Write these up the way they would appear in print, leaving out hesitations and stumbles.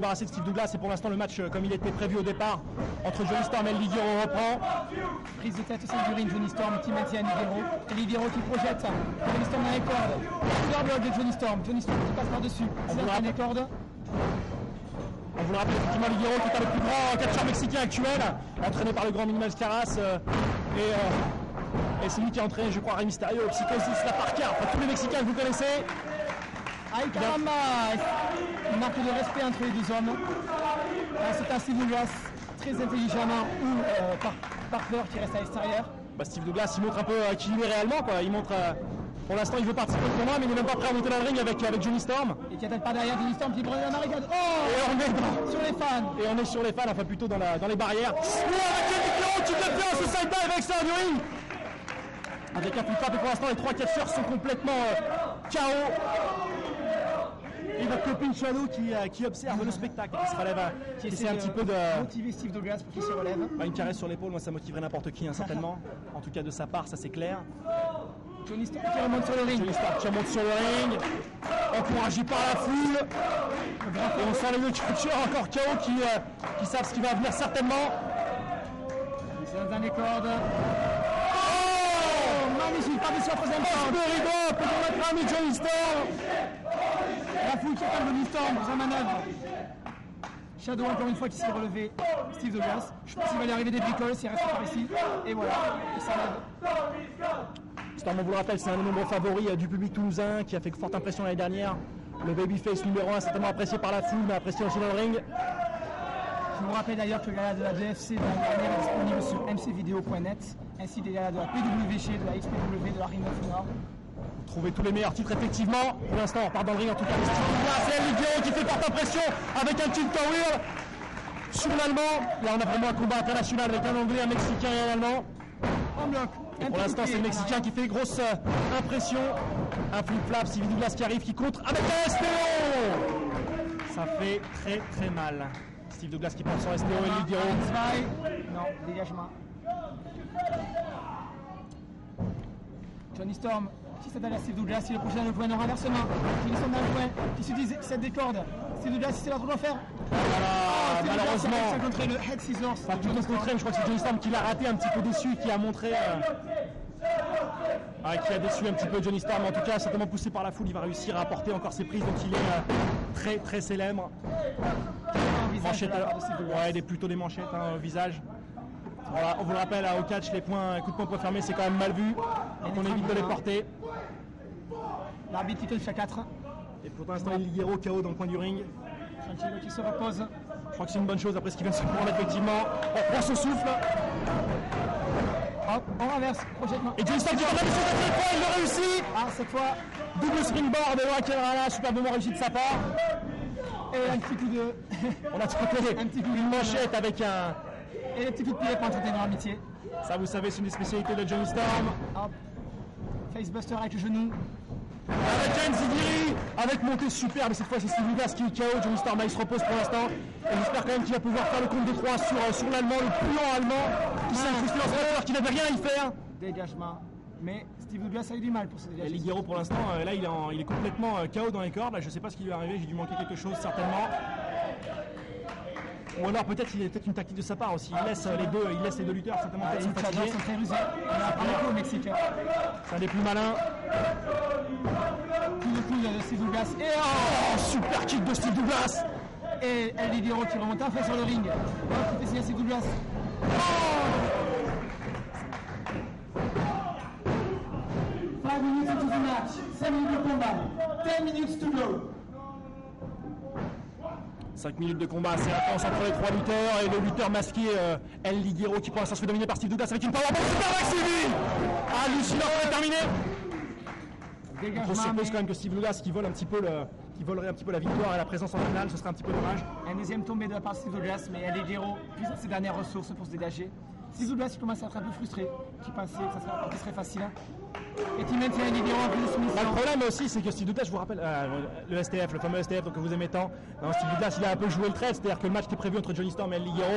débarrasser de Steve Douglas et pour l'instant le match comme il était prévu au départ entre Johnny Storm et El Ligero reprend. Prise de tête au sein du ring, Johnny Storm qui maintient Ligero. El Ligero qui projette Johnny Storm dans les cordes. Super bloc de Johnny Storm qui passe par-dessus. C'est dans les cordes. On vous le rappelle effectivement Ligero qui est le plus grand catcheur mexicain actuel, entraîné par le grand Minimal Caras et c'est lui qui a entraîné je crois Rey Mysterio, Psychosis, La Parka, enfin tous les Mexicains que vous connaissez. Aïe caramba, une marque de respect entre les deux hommes. C'est un Steve Douglas très intelligemment ou par peur qui reste à l'extérieur. Steve Douglas il montre un peu qui il est réellement quoi. Il montre pour l'instant il veut participer au tournoi mais il n'est même pas prêt à monter dans le ring avec Johnny Storm. Et qui attaque par derrière Johnny Storm qui prend la barricade. Oh, et on est sur les fans. Et on est sur les fans, enfin plutôt dans les barrières. Oh, avec El Ligero qui vient faire ce side dive extérieur du ring. Avec un flip-flop et pour l'instant les trois catcheurs sont complètement KO. Et votre copine Shadow qui observe le spectacle et qui se relève, qui essaie un petit peu de motiver Steve Douglas pour qu'il se relève. Une caresse sur l'épaule, moi ça motiverait n'importe qui certainement. En tout cas de sa part, ça c'est clair. Johnny Storm qui remonte sur le ring. Johnny Storm qui remonte sur le ring, encouragé par la foule. Et on sent les deux catcheurs encore KO qui savent ce qui va venir certainement. Ils sont dans les cordes. Magnifique, par-dessus la troisième corde. Rideau pour notre ami Johnny Storm. La foule qui attend Johnny Storm dans sa manœuvre. Shadow encore une fois qui s'est relevé. Steve Douglas. Je pense qu'il va lui arriver des bricoles s'il reste par ici. Et voilà, il s'enlève. Storm, on vous le rappelle, c'est un des nombreux favoris du public toulousain qui a fait forte impression l'année dernière. Le babyface numéro 1, certainement apprécié par la foule, mais apprécié aussi dans le ring. Je vous rappelle d'ailleurs que le gala de la GFC de l'année dernière est disponible sur mcvideo.net, ainsi des galas de la PWG, de la XPW, de la Ring of Honor. Vous trouvez tous les meilleurs titres effectivement. Pour l'instant, on repart dans le ring en tout cas. C'est El Ligero qui fait forte impression avec un tilt wheel sur l'allemand. Là, on a vraiment un combat international avec un anglais, un mexicain et un allemand. En bloc. Et pour l'instant, c'est le mexicain qui fait grosse impression. Un flip-flap, Steve Douglas qui arrive, qui contre avec un STO. Ça fait très très mal. Steve Douglas qui prend son STO et El Ligero. Non, dégagement. Johnny Storm qui s'attaque à Steve Douglas, il est prochain dans le point de renversement. Johnny Storm dans le point, qui se dit cette des cordes. Steve Douglas, c'est là qu'on doit faire. Voilà, malheureusement. Ça contre le head scissors. Pas tout au contraire, je crois que c'est Johnny Storm qui l'a raté, un petit peu déçu, qui a montré. Qui a déçu un petit peu Johnny Storm. En tout cas, certainement poussé par la foule, il va réussir à apporter encore ses prises, donc il est très très célèbre. Manchette, plutôt des manchettes au visage. Voilà, on vous le rappelle, au catch, les points, coup de poing point fermé, c'est quand même mal vu. Donc on évite de les porter. L'arbitre qui touche à 4. Et pour l'instant, El Ligero KO dans le coin du ring. Santiago qui se repose. Je crois que c'est une bonne chose après ce qui vient de se prendre, effectivement. On prend son souffle. Hop, on renverse, prochainement. Et Johnny Storm qui va remettre sur la fois, il le réussit. Cette fois, double springboard de Raquel Rana, superbement réussi de sa part. Et un petit coup de. On a trouvé une manchette avec un. Et les petits coups de pied pour entretenir l'amitié. Ça, vous savez, c'est une des spécialités de Johnny Storm. Hop. Facebuster avec le genou. Avec Ken Zigiri, avec montée superbe. Cette fois, c'est Steve Douglas qui est KO. Johnny Storm, il se repose pour l'instant. Et j'espère quand même qu'il va pouvoir faire le compte de 3 sur l'allemand, le puant allemand, qui s'est incrusté dans ce alors qu'il n'avait rien à y faire. Dégagement. Mais Steve Douglas a eu du mal pour se dégager. Et El Ligero, pour l'instant, là, il est complètement KO dans les cordes. Là, je ne sais pas ce qui lui est arrivé. J'ai dû manquer quelque chose, certainement. Ou alors peut-être il y a peut-être une tactique de sa part aussi. Il laisse les deux lutteurs certainement peut-être se fatiguer. Sont très rusés. On a pas au Mexique. C'est un des plus malins. Coup de coude de Steve Douglas. Et super kick de Steve Douglas. Et El Ligero qui remonte enfin sur le ring. Qui fait signer Steve Douglas. 5 minutes into the match. 5 minutes de combat. 10 minutes to go. 5 minutes de combat assez intense entre les trois lutteurs et le lutteur masqué El Ligero qui pour l'instant se fait dominer par Steve Douglas avec une powerbomb super Maxi. Hallucinant, c'est terminé. On suppose quand même que Steve Douglas qui volerait un petit peu la victoire et la présence en finale, ce serait un petit peu dommage. Un deuxième tombé de la part de Steve Douglas, mais El Ligero puise ses dernières ressources pour se dégager. Steve Douglas qui commence à être un peu frustré, qui pensait que ça serait facile. Et qui maintient un Ligero en plus de soumission. Le problème aussi, c'est que Steve Douglas, je vous rappelle, le STF, le fameux STF donc, que vous aimez tant, non, Steve Douglas, il a un peu joué le trait, c'est-à-dire que le match qui est prévu entre Johnny Storm et El Ligero,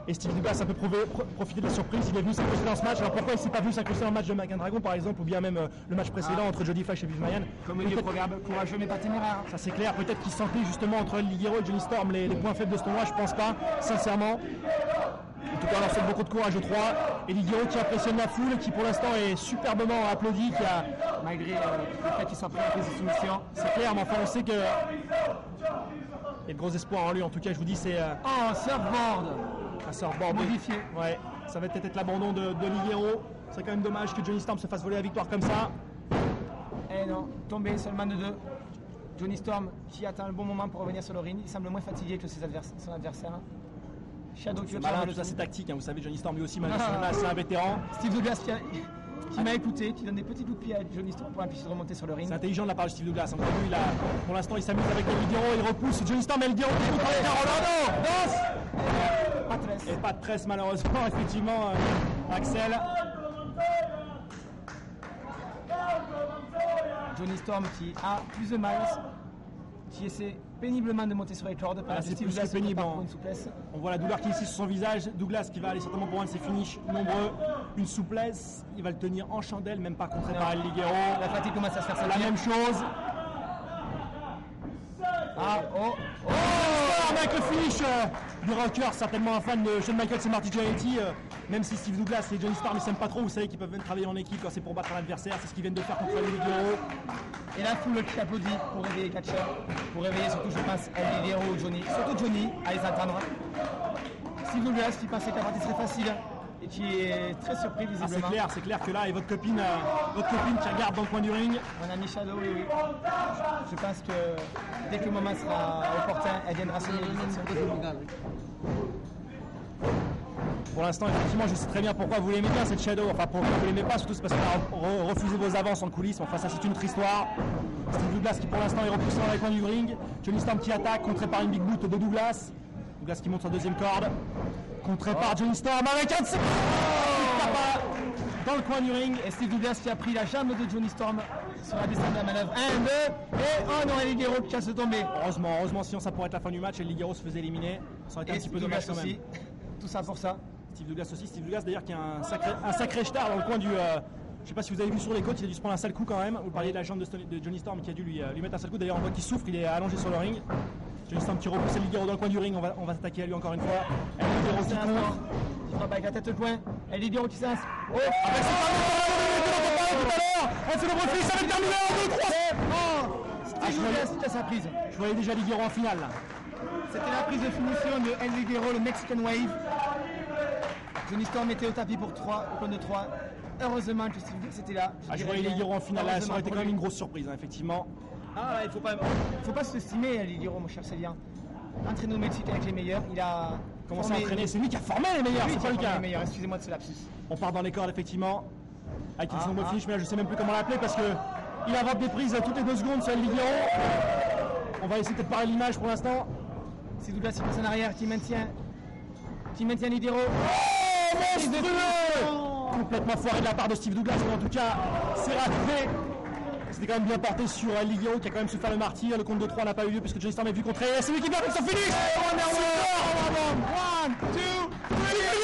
et Steve Douglas a un peu profité de la surprise, il est venu s'incruster dans ce match. Alors pourquoi il ne s'est pas venu s'incruster dans le match de Macan Dragon, par exemple, ou bien même le match précédent entre Jody Flash et Viv Mayan. Comme dit le proverbe, courageux mais pas téméraire. Ça c'est clair, peut-être qu'il sentait justement entre El Ligero et Johnny Storm les points faibles de ce tournoi, je pense pas, sincèrement. En tout cas, on leur souhaite beaucoup de courage aux trois. Et Ligero qui impressionne la foule, qui pour l'instant est superbement applaudi, qui a... malgré le fait qu'il soit pris en prise de soumission. C'est clair, mais enfin on sait que... Il y a de gros espoirs en lui, en tout cas je vous dis c'est... Oh, surfboard. Un surfboard modifié. Ouais, ça va peut-être être l'abandon de Ligero. C'est quand même dommage que Johnny Storm se fasse voler la victoire comme ça. Eh non, tombé seulement de 2. Johnny Storm qui attend le bon moment pour revenir sur le ring. Il semble moins fatigué que son adversaire. Shadow qui c'est malin, tout ça c'est tactique, hein. Vous savez Johnny Storm lui aussi, c'est un vétéran. Steve Douglas qui m'a écouté, qui donne des petits coups de pied à Johnny Storm pour l'empêcher de remonter sur le ring. C'est intelligent de la part de Steve Douglas. Vous avez vu, pour l'instant il s'amuse avec El Ligero, il repousse Johnny Storm et El Ligero qui contre Rolando. Danse. Pas de tresse. Et pas de tresse malheureusement, effectivement, Axel. Johnny Storm qui a plus de mal, qui essaie péniblement de monter sur les cordes. C'est plus que pénible. Pour une souplesse. On voit la douleur qui est ici sur son visage. Douglas qui va aller certainement pour un de ses finishes nombreux. Une souplesse, il va le tenir en chandelle, même pas contré par El Ligero. La fatigue commence à se faire sentir. La même chose. Avec le finish du rocker, certainement un fan de Shawn Michaels et Marty Jannetty. Même si Steve Douglas et Johnny Storm ne s'aiment pas trop, vous savez qu'ils peuvent même travailler en équipe quand c'est pour battre un adversaire. C'est ce qu'ils viennent de faire contre El Ligero. Et la foule qui applaudit pour réveiller les catcheurs, pour réveiller surtout, je pense, El Ligero ou Johnny, surtout Johnny, à les entendre. Steve Douglas qui pensait que la partie serait facile et qui est très surpris visiblement. C'est clair que là, et votre copine qui regarde dans le coin du ring. Mon ami Shadow, oui. Je pense que dès que le moment sera opportun, elle viendra se mobiliser. Pour l'instant, effectivement, je sais très bien pourquoi vous l'aimez bien cette Shadow. Enfin, pourquoi vous l'aimez pas, surtout c'est parce qu'on a refusé vos avances en coulisses. Enfin, ça, c'est une autre histoire. Steve Douglas qui, pour l'instant, est repoussé dans les coins du ring. Johnny Storm qui attaque, contré par une big boot de Douglas. Douglas qui monte sa deuxième corde. Contré par Johnny Storm avec un dans le coin du ring. Et Steve Douglas qui a pris la jambe de Johnny Storm sur la descente de la manœuvre. 1, 2, et oh non, El Ligero qui a se tomber. Heureusement, sinon ça pourrait être la fin du match et El Ligero se faisait éliminer. Ça aurait été un petit peu dommage quand même. Tout ça pour ça. Steve Douglas d'ailleurs qui a un sacré star dans le coin du... je sais pas si vous avez vu sur les côtes, il a dû se prendre un sale coup quand même. Vous parliez de la jambe de Johnny Storm qui a dû lui mettre un sale coup. D'ailleurs on voit qu'il souffre, il est allongé sur le ring. Johnny Storm qui repousse El Ligero dans le coin du ring, on va s'attaquer à lui encore une fois. El Ligero qui contre. Il frappe avec la tête au coin. El Ligero qui s'installe. Oh, avec ses tout à l'heure. Elle fait le refus, ça va terminer en 2-3. Steve Douglas qui a sa prise. Je voyais déjà Ligero en finale là. C'était la prise de finition de El Ligero, le Mexican Wave. Johnny Storm était au tapis pour 3, au point de 3. Heureusement que Steve Douglas était là. Je voyais Ligero en finale là, ça aurait été quand même une grosse surprise, hein, effectivement. Il faut pas sous-estimer El Ligero, mon cher Célien. Entraîné au Mexique avec les meilleurs, il a commencé à entraîner, c'est lui qui a formé les meilleurs, c'est pas le cas. Excusez-moi de ce lapsus. On part dans les cordes effectivement, avec son beau finish, mais là je sais même plus comment l'appeler parce que il invente des prises toutes les 2 secondes sur El Ligero. On va essayer de parler l'image pour l'instant. C'est Douglas qui passe en arrière, qui maintient Ligero. Oh, monstrueux! Complètement foiré de la part de Steve Douglas, mais en tout cas, c'est raté. C'était quand même bien porté sur El Ligero qui a quand même su faire le martyr. Le compte de 3 n'a pas eu lieu puisque Johnny Storm est vu contrer. C'est lui qui perd son finish! 1, 2, 3!